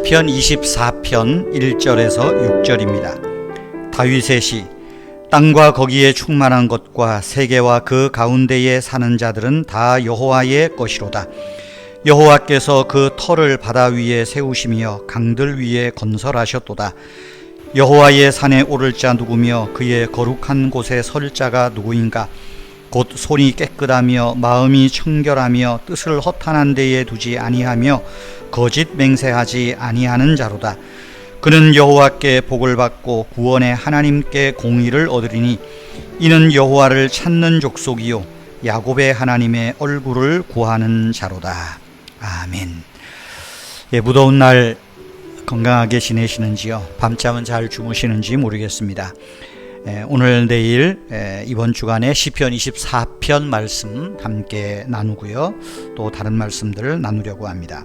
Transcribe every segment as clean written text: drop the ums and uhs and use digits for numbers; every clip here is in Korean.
시편 24편 1절에서 6절입니다. 다윗의 시. 땅과 거기에 충만한 것과 세계와 그 가운데에 사는 자들은 다 여호와의 것이로다. 여호와께서 그 터를 바다 위에 세우시며 강들 위에 건설하셨도다. 여호와의 산에 오를 자 누구며 그의 거룩한 곳에 설 자가 누구인가? 곧 손이 깨끗하며 마음이 청결하며 뜻을 허탄한 데에 두지 아니하며 거짓 맹세하지 아니하는 자로다. 그는 여호와께 복을 받고 구원의 하나님께 공의를 얻으리니 이는 여호와를 찾는 족속이요 야곱의 하나님의 얼굴을 구하는 자로다. 아멘. 무더운 날 건강하게 지내시는지요? 밤잠은 잘 주무시는지 모르겠습니다. 오늘 내일 이번 주간에 시편 24편 말씀 함께 나누고요, 또 다른 말씀들을 나누려고 합니다.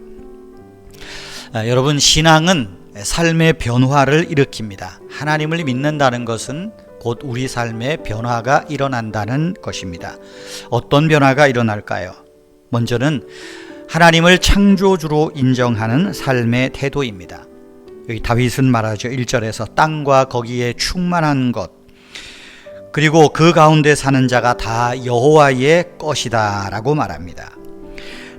여러분, 신앙은 삶의 변화를 일으킵니다. 하나님을 믿는다는 것은 곧 우리 삶의 변화가 일어난다는 것입니다. 어떤 변화가 일어날까요? 먼저는 하나님을 창조주로 인정하는 삶의 태도입니다. 여기 다윗은 말하죠. 1절에서 땅과 거기에 충만한 것, 그리고 그 가운데 사는 자가 다 여호와의 것이다 라고 말합니다.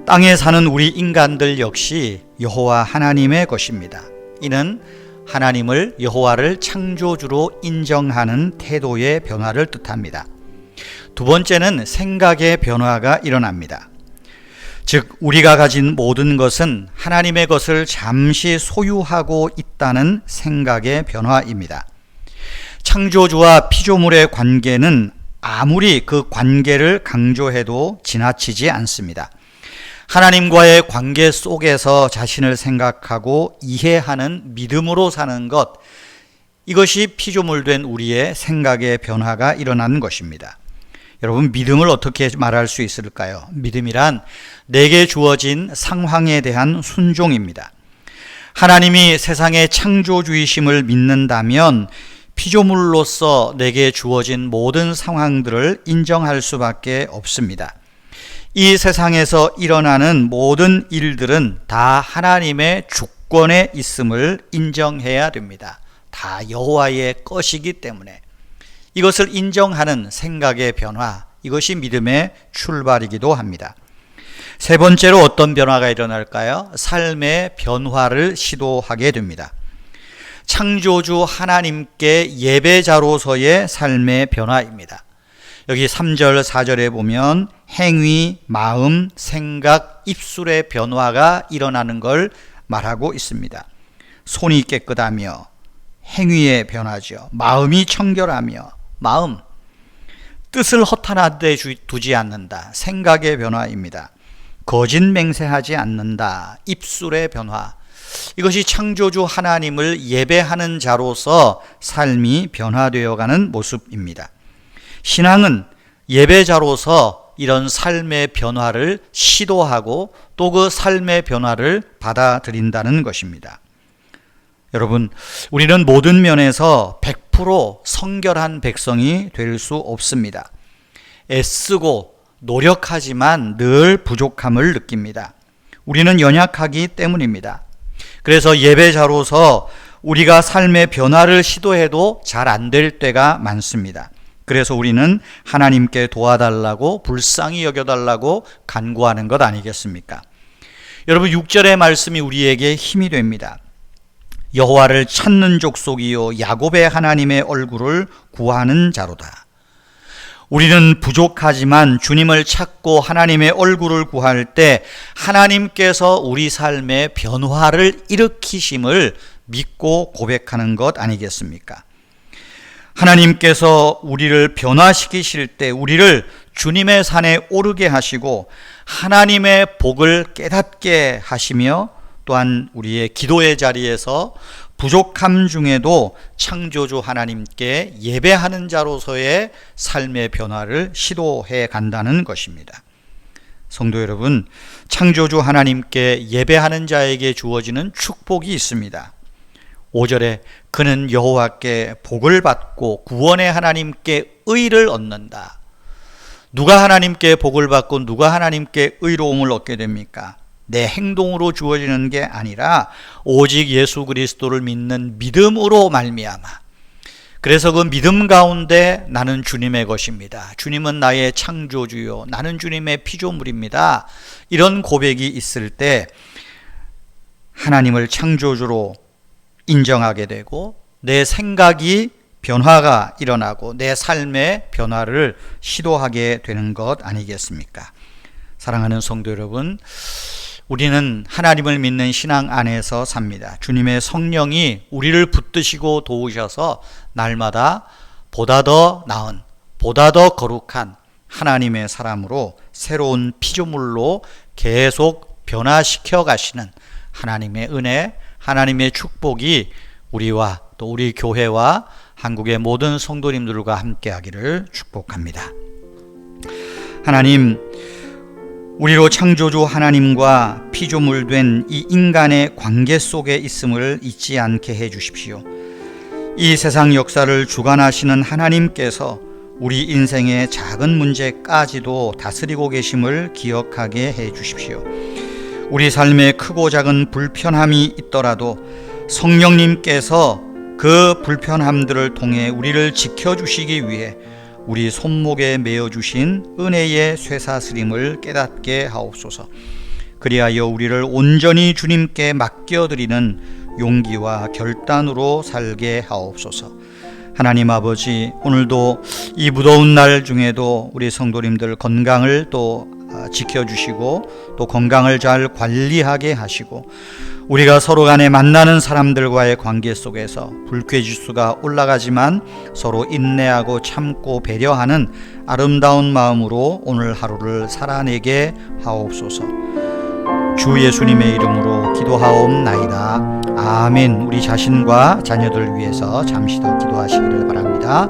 땅에 사는 우리 인간들 역시 여호와 하나님의 것입니다. 이는 하나님을, 여호와를 창조주로 인정하는 태도의 변화를 뜻합니다. 두 번째는 생각의 변화가 일어납니다. 즉, 우리가 가진 모든 것은 하나님의 것을 잠시 소유하고 있다는 생각의 변화입니다. 창조주와 피조물의 관계는 아무리 그 관계를 강조해도 지나치지 않습니다. 하나님과의 관계 속에서 자신을 생각하고 이해하는 믿음으로 사는 것, 이것이 피조물된 우리의 생각의 변화가 일어나는 것입니다. 여러분, 믿음을 어떻게 말할 수 있을까요? 믿음이란 내게 주어진 상황에 대한 순종입니다. 하나님이 세상의 창조주이심을 믿는다면 피조물로서 내게 주어진 모든 상황들을 인정할 수밖에 없습니다. 이 세상에서 일어나는 모든 일들은 다 하나님의 주권에 있음을 인정해야 됩니다. 다 여호와의 것이기 때문에 이것을 인정하는 생각의 변화, 이것이 믿음의 출발이기도 합니다. 세 번째로 어떤 변화가 일어날까요? 삶의 변화를 시도하게 됩니다. 창조주 하나님께 예배자로서의 삶의 변화입니다. 여기 3절, 4절에 보면 행위, 마음, 생각, 입술의 변화가 일어나는 걸 말하고 있습니다. 손이 깨끗하며 행위의 변화죠. 마음이 청결하며 마음, 뜻을 허탄한 데 두지 않는다. 생각의 변화입니다. 거짓 맹세하지 않는다. 입술의 변화. 이것이 창조주 하나님을 예배하는 자로서 삶이 변화되어가는 모습입니다. 신앙은 예배자로서 이런 삶의 변화를 시도하고 또 그 삶의 변화를 받아들인다는 것입니다. 여러분, 우리는 모든 면에서 100% 성결한 백성이 될 수 없습니다. 애쓰고 노력하지만 늘 부족함을 느낍니다. 우리는 연약하기 때문입니다. 그래서 예배자로서 우리가 삶의 변화를 시도해도 잘 안 될 때가 많습니다. 그래서 우리는 하나님께 도와달라고, 불쌍히 여겨달라고 간구하는 것 아니겠습니까? 여러분, 6절의 말씀이 우리에게 힘이 됩니다. 여호와를 찾는 족속이요 야곱의 하나님의 얼굴을 구하는 자로다. 우리는 부족하지만 주님을 찾고 하나님의 얼굴을 구할 때 하나님께서 우리 삶의 변화를 일으키심을 믿고 고백하는 것 아니겠습니까? 하나님께서 우리를 변화시키실 때 우리를 주님의 산에 오르게 하시고 하나님의 복을 깨닫게 하시며 또한 우리의 기도의 자리에서 부족함 중에도 창조주 하나님께 예배하는 자로서의 삶의 변화를 시도해 간다는 것입니다. 성도 여러분, 창조주 하나님께 예배하는 자에게 주어지는 축복이 있습니다. 5절에 그는 여호와께 복을 받고 구원의 하나님께 의를 얻는다. 누가 하나님께 복을 받고 누가 하나님께 의로움을 얻게 됩니까? 내 행동으로 주어지는 게 아니라 오직 예수 그리스도를 믿는 믿음으로 말미암아. 그래서 그 믿음 가운데 나는 주님의 것입니다. 주님은 나의 창조주요. 나는 주님의 피조물입니다. 이런 고백이 있을 때 하나님을 창조주로 인정하게 되고 내 생각이 변화가 일어나고 내 삶의 변화를 시도하게 되는 것 아니겠습니까? 사랑하는 성도 여러분, 우리는 하나님을 믿는 신앙 안에서 삽니다. 주님의 성령이 우리를 붙드시고 도우셔서 날마다 보다 더 나은, 보다 더 거룩한 하나님의 사람으로 새로운 피조물로 계속 변화시켜 가시는 하나님의 은혜, 하나님의 축복이 우리와 또 우리 교회와 한국의 모든 성도님들과 함께 하기를 축복합니다. 하나님, 우리로 창조주 하나님과 피조물 된 이 인간의 관계 속에 있음을 잊지 않게 해 주십시오. 이 세상 역사를 주관하시는 하나님께서 우리 인생의 작은 문제까지도 다스리고 계심을 기억하게 해 주십시오. 우리 삶에 크고 작은 불편함이 있더라도 성령님께서 그 불편함들을 통해 우리를 지켜주시기 위해 우리 손목에 메어주신 은혜의 쇠사슬임을 깨닫게 하옵소서. 그리하여 우리를 온전히 주님께 맡겨드리는 용기와 결단으로 살게 하옵소서. 하나님 아버지, 오늘도 이 무더운 날 중에도 우리 성도님들 건강을 또 지켜주시고 또 건강을 잘 관리하게 하시고 우리가 서로 간에 만나는 사람들과의 관계 속에서 불쾌지수가 올라가지만 서로 인내하고 참고 배려하는 아름다운 마음으로 오늘 하루를 살아내게 하옵소서. 주 예수님의 이름으로 기도하옵나이다. 아멘. 우리 자신과 자녀들 위해서 잠시 더 기도하시기를 바랍니다.